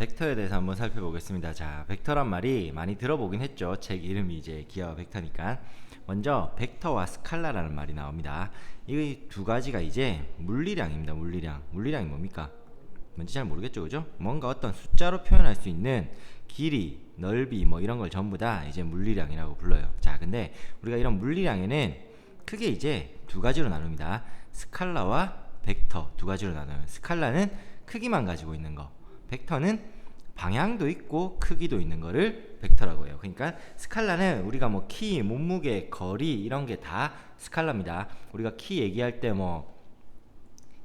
벡터에 대해서 한번 살펴보겠습니다. 자, 벡터란 말이 많이 들어보긴 했죠. 책 이름이 이제 기하와 벡터니까. 먼저 벡터와 스칼라라는 말이 나옵니다. 이 두 가지가 이제 물리량입니다. 물리량이 뭡니까? 뭔지 잘 모르겠죠, 그죠? 뭔가 어떤 숫자로 표현할 수 있는 길이, 넓이 뭐 이런 걸 전부 다 이제 물리량이라고 불러요. 자, 근데 우리가 이런 물리량에는 크게 이제 두 가지로 나눕니다. 스칼라와 벡터 두 가지로 나눠요. 스칼라는 크기만 가지고 있는 거, 벡터는 방향도 있고 크기도 있는 거를 벡터라고 해요. 그러니까 스칼라는 우리가 뭐 키, 몸무게, 거리 이런 게 다 스칼라입니다. 우리가 키 얘기할 때 뭐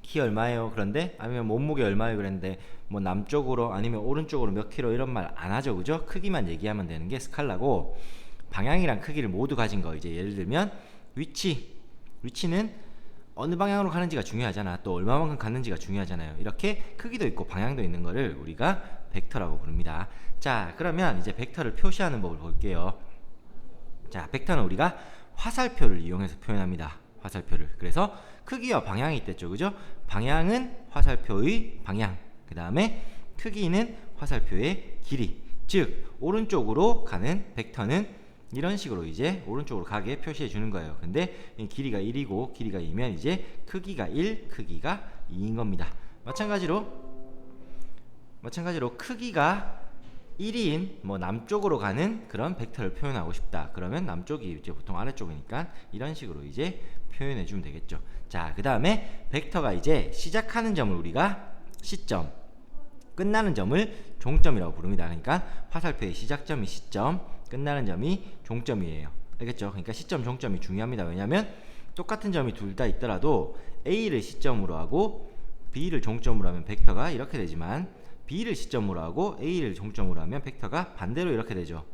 키 얼마예요? 그런데 아니면 몸무게 얼마예요? 그랬는데 뭐 남쪽으로 아니면 오른쪽으로 몇 킬로 이런 말 안 하죠, 그죠? 크기만 얘기하면 되는 게 스칼라고, 방향이랑 크기를 모두 가진 거, 이제 예를 들면 위치는 어느 방향으로 가는지가 중요하잖아. 또 얼마만큼 갔는지가 중요하잖아요. 이렇게 크기도 있고 방향도 있는 거를 우리가 벡터라고 부릅니다. 자, 그러면 이제 벡터를 표시하는 법을 볼게요. 자, 벡터는 우리가 화살표를 이용해서 표현합니다. 화살표를. 그래서 크기와 방향이 있댔죠, 그죠? 방향은 화살표의 방향, 그 다음에 크기는 화살표의 길이. 즉 오른쪽으로 가는 벡터는 이런 식으로 이제 오른쪽으로 가게 표시해 주는 거예요. 근데 길이가 1이고 길이가 2면 이제 크기가 1, 크기가 2인 겁니다. 마찬가지로 크기가 1인 뭐 남쪽으로 가는 그런 벡터를 표현하고 싶다. 그러면 남쪽이 이제 보통 아래쪽이니까 이런 식으로 이제 표현해 주면 되겠죠. 자, 그 다음에 벡터가 이제 시작하는 점을 우리가 시점, 끝나는 점을 종점이라고 부릅니다. 그러니까 화살표의 시작점이 시점, 끝나는 점이 종점이에요. 알겠죠? 그러니까 시점, 종점이 중요합니다. 왜냐하면 똑같은 점이 둘 다 있더라도 A를 시점으로 하고 B를 종점으로 하면 벡터가 이렇게 되지만 B를 시점으로 하고 A를 종점으로 하면 벡터가 반대로 이렇게 되죠.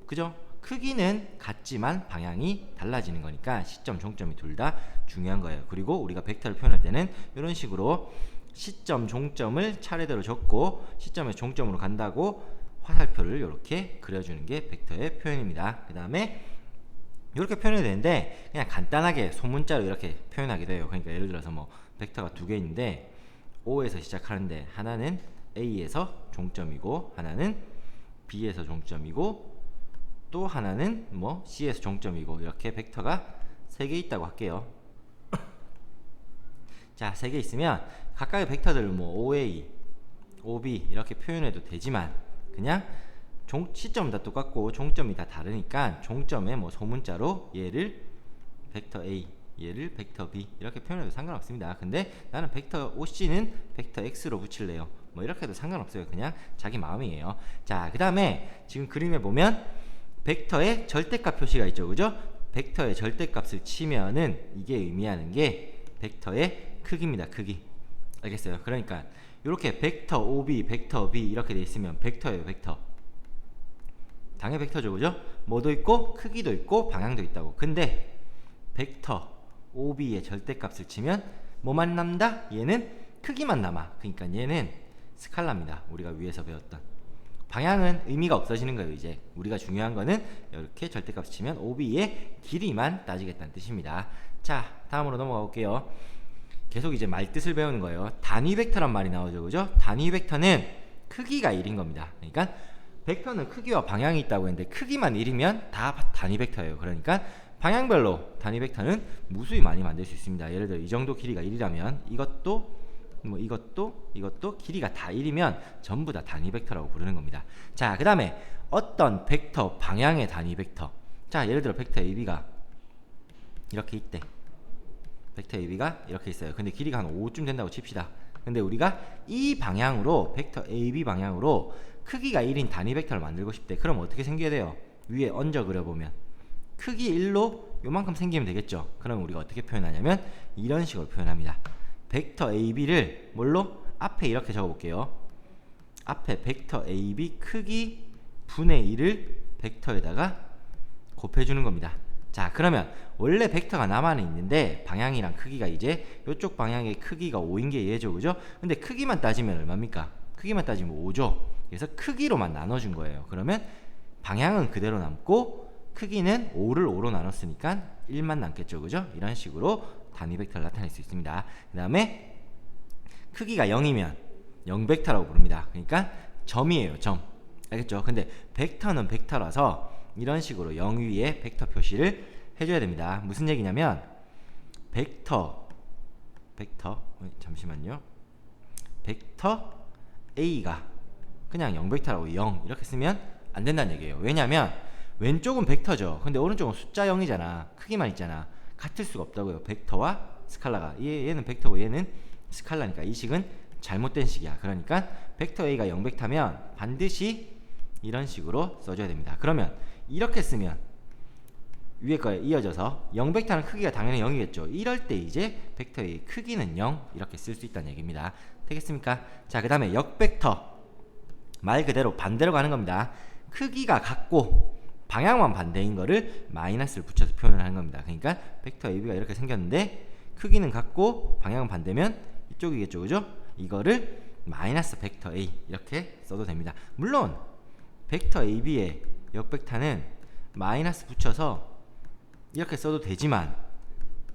그죠? 크기는 같지만 방향이 달라지는 거니까 시점, 종점이 둘 다 중요한 거예요. 그리고 우리가 벡터를 표현할 때는 이런 식으로 시점, 종점을 차례대로 적고 시점에서 종점으로 간다고 화살표를 이렇게 그려주는 게 벡터의 표현입니다. 그 다음에 이렇게 표현이 되는데 그냥 간단하게 소문자로 이렇게 표현하게 돼요. 그러니까 예를 들어서 뭐 벡터가 두 개 있는데 O에서 시작하는데 하나는 A에서 종점이고 하나는 B에서 종점이고 또 하나는 뭐 C에서 종점이고 이렇게 벡터가 세 개 있다고 할게요. 자, 세 개 있으면 각각의 벡터들을 뭐 OA, OB 이렇게 표현해도 되지만 그냥 시점은 다 똑같고 종점이 다 다르니까 종점에 뭐 소문자로 얘를 벡터 A, 얘를 벡터 B 이렇게 표현해도 상관없습니다. 근데 나는 벡터 OC는 벡터 X로 붙일래요. 뭐 이렇게 해도 상관없어요. 그냥 자기 마음이에요. 자, 그 다음에 지금 그림에 보면 벡터의 절대값 표시가 있죠, 그죠? 벡터의 절대값을 치면은 이게 의미하는 게 벡터의 크기입니다. 크기. 알겠어요? 그러니까 이렇게 벡터 OB, 벡터 B 이렇게 돼 있으면 벡터예요, 벡터. 당연히 벡터죠, 그죠? 뭐도 있고 크기도 있고 방향도 있다고. 근데 벡터 OB의 절대값을 치면 뭐만 남다? 얘는 크기만 남아. 그러니까 얘는 스칼라입니다. 우리가 위에서 배웠던. 방향은 의미가 없어지는 거예요. 이제 우리가 중요한 거는 이렇게 절대값을 치면 OB의 길이만 따지겠다는 뜻입니다. 자, 다음으로 넘어가 볼게요. 계속 이제 말뜻을 배우는 거예요. 단위 벡터란 말이 나오죠, 그죠? 단위 벡터는 크기가 1인 겁니다. 그러니까 벡터는 크기와 방향이 있다고 했는데 크기만 1이면 다 단위 벡터예요. 그러니까 방향별로 단위 벡터는 무수히 많이 만들 수 있습니다. 예를 들어 이 정도 길이가 1이라면 이것도 뭐 이것도 길이가 다 1이면 전부 다 단위 벡터라고 부르는 겁니다. 자, 그 다음에 어떤 벡터 방향의 단위 벡터. 자, 예를 들어 벡터 AB가 이렇게 있대. 벡터 AB가 이렇게 있어요. 근데 길이가 한 5쯤 된다고 칩시다. 근데 우리가 이 방향으로 벡터 AB 방향으로 크기가 1인 단위 벡터를 만들고 싶대. 그럼 어떻게 생겨야 돼요? 위에 얹어 그려보면 크기 1로 요만큼 생기면 되겠죠. 그럼 우리가 어떻게 표현하냐면 이런 식으로 표현합니다. 벡터 AB를 뭘로? 앞에 이렇게 적어볼게요. 앞에 벡터 AB 크기 분의 1을 벡터에다가 곱해주는 겁니다. 자, 그러면 원래 벡터가 나만은 있는데 방향이랑 크기가 이제 이쪽 방향의 크기가 5인 게 얘죠, 그죠? 근데 크기만 따지면 얼마입니까? 크기만 따지면 5죠. 그래서 크기로만 나눠준 거예요. 그러면 방향은 그대로 남고 크기는 5를 5로 나눴으니까 1만 남겠죠, 그죠? 이런 식으로 단위 벡터를 나타낼 수 있습니다. 그 다음에 크기가 0이면 0벡터라고 부릅니다. 그러니까 점이에요, 점. 알겠죠? 근데 벡터는 벡터라서 이런 식으로 0 위에 벡터 표시를 해줘야 됩니다. 무슨 얘기냐면 벡터 잠시만요. 벡터 A가 그냥 0벡터라고 0 이렇게 쓰면 안 된다는 얘기예요. 왜냐면 왼쪽은 벡터죠. 근데 오른쪽은 숫자 0이잖아. 크기만 있잖아. 같을 수가 없다고요. 벡터와 스칼라가. 얘는 벡터고 얘는 스칼라니까 이 식은 잘못된 식이야. 그러니까 벡터 A가 0벡터면 반드시 이런 식으로 써줘야 됩니다. 그러면 이렇게 쓰면 위에 거에 이어져서 0벡터는 크기가 당연히 0이겠죠. 이럴 때 이제 벡터의 크기는 0 이렇게 쓸 수 있다는 얘기입니다. 되겠습니까? 자, 그 다음에 역벡터 말 그대로 반대로 가는 겁니다. 크기가 같고 방향만 반대인 거를 마이너스를 붙여서 표현을 하는 겁니다. 그러니까 벡터 AB가 이렇게 생겼는데 크기는 같고 방향은 반대면 이쪽이겠죠. 그죠? 이거를 마이너스 벡터 A 이렇게 써도 됩니다. 물론 벡터 AB의 역벡터는 마이너스 붙여서 이렇게 써도 되지만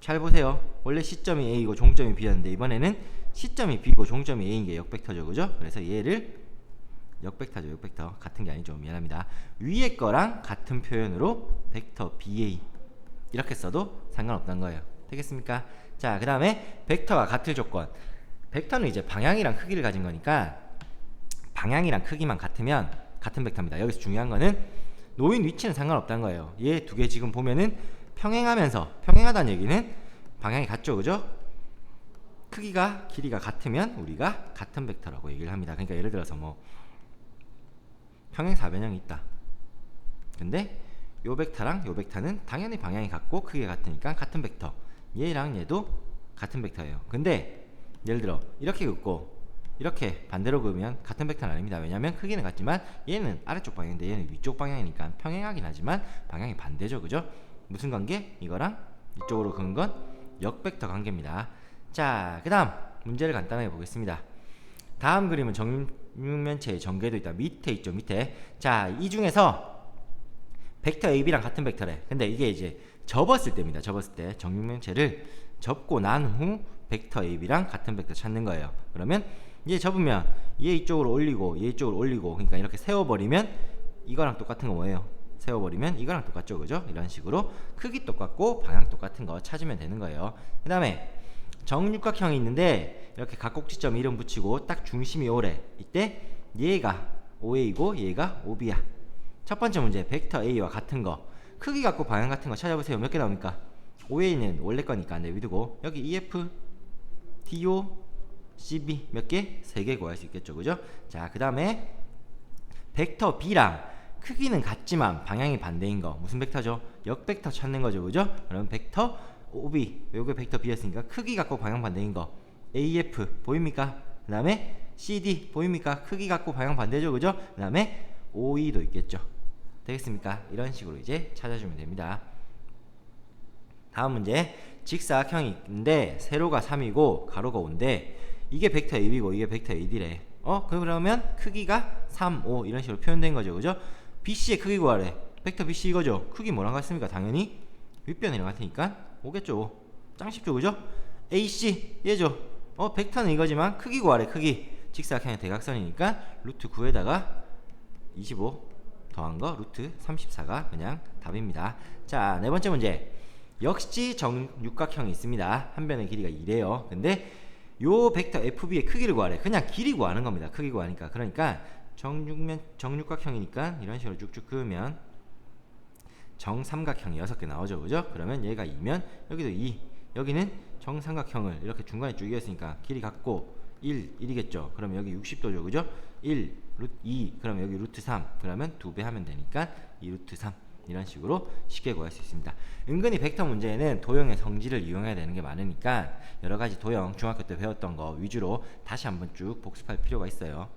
잘 보세요. 원래 시점이 A이고 종점이 B였는데 이번에는 시점이 B고 종점이 A인 게 역벡터죠. 그죠? 그래서 얘를 역벡터죠. 역벡터 같은 게 아니죠. 미안합니다. 위에 거랑 같은 표현으로 벡터 BA 이렇게 써도 상관없다는 거예요. 되겠습니까? 자, 그 다음에 벡터가 같을 조건. 벡터는 이제 방향이랑 크기를 가진 거니까 방향이랑 크기만 같으면 같은 벡터입니다. 여기서 중요한 거는 놓인 위치는 상관없다는 거예요. 얘 두 개 지금 보면은 평행하다는 얘기는 방향이 같죠. 그죠? 크기가 길이가 같으면 우리가 같은 벡터라고 얘기를 합니다. 그러니까 예를 들어서 뭐 평행 사변형이 있다. 근데 요 벡터랑 요 벡터는 당연히 방향이 같고 크기가 같으니까 같은 벡터. 얘랑 얘도 같은 벡터예요. 근데 예를 들어 이렇게 긋고 이렇게 반대로 그으면 같은 벡터는 아닙니다. 왜냐하면 크기는 같지만 얘는 아래쪽 방향인데 얘는 위쪽 방향이니까 평행하긴 하지만 방향이 반대죠. 그죠? 무슨 관계? 이거랑 이쪽으로 그은 건 역벡터 관계입니다. 자, 그 다음 문제를 간단하게 보겠습니다. 다음 그림은 정육면체의 전개도 있다. 밑에 있죠. 밑에. 자, 이 중에서 벡터 AB랑 같은 벡터래. 근데 이게 이제 접었을 때입니다. 접었을 때 정육면체를 접고 난 후 벡터 AB랑 같은 벡터 찾는 거예요. 그러면 얘 접으면 얘 이쪽으로 올리고 얘 이쪽으로 올리고 그러니까 이렇게 세워버리면 이거랑 똑같은 거 뭐예요? 세워버리면 이거랑 똑같죠. 그죠? 이런 식으로 크기 똑같고 방향 똑같은 거 찾으면 되는 거예요. 그 다음에 정육각형이 있는데 이렇게 각곡지점 이름 붙이고 딱 중심이 오래. 이때 얘가 OA고 얘가 OB야. 첫 번째 문제 벡터 A와 같은 거 크기 같고 방향 같은 거 찾아보세요. 몇 개 나옵니까? OA는 원래 거니까 내비두고 여기 EF, DO, CB 몇 개? 3개 구할 수 있겠죠. 그죠? 자, 그 다음에 벡터 B랑 크기는 같지만 방향이 반대인 거 무슨 벡터죠? 역벡터 찾는 거죠. 그죠? 그럼 벡터 OB 요게 벡터 B였으니까 크기 같고 방향 반대인 거 AF 보입니까? 그 다음에 CD 보입니까? 크기 같고 방향 반대죠. 그죠? 그 다음에 OE도 있겠죠. 되겠습니까? 이런 식으로 이제 찾아주면 됩니다. 다음 문제 직사각형이 있는데 세로가 3이고 가로가 5인데 이게 벡터 AB고 이게 벡터 AD래. 그러면 크기가 3, 5 이런 식으로 표현된 거죠. 그죠? BC의 크기 구하래. 벡터 BC 이거죠. 크기 뭐랑 같습니까? 당연히 윗변이랑 같으니까 5겠죠. 짱 쉽죠. 그죠? AC 얘죠. 벡터는 이거지만 크기 구하래. 크기. 직사각형의 대각선이니까 루트 9에다가 25 더한 거 루트 34가 그냥 답입니다. 자, 네 번째 문제. 역시 정육각형이 있습니다. 한 변의 길이가 2래요. 근데 요 벡터 FB의 크기를 구하래. 그냥 길이 구하는 겁니다. 크기 구하니까. 그러니까 정육각형이니까 이런 식으로 쭉쭉 그으면 정삼각형이 6개 나오죠. 그죠? 그러면 얘가 2면 여기도 2. 여기는 정삼각형을 이렇게 중간에 쭉 이었으니까 길이 같고 1, 1이겠죠. 그러면 여기 60도죠. 그죠? 1, 루트 2, 그러면 여기 루트 3. 그러면 2배 하면 되니까 2 루트 3. 이런 식으로 쉽게 구할 수 있습니다. 은근히 벡터 문제에는 도형의 성질을 이용해야 되는 게 많으니까 여러가지 도형 중학교 때 배웠던 거 위주로 다시 한번 쭉 복습할 필요가 있어요.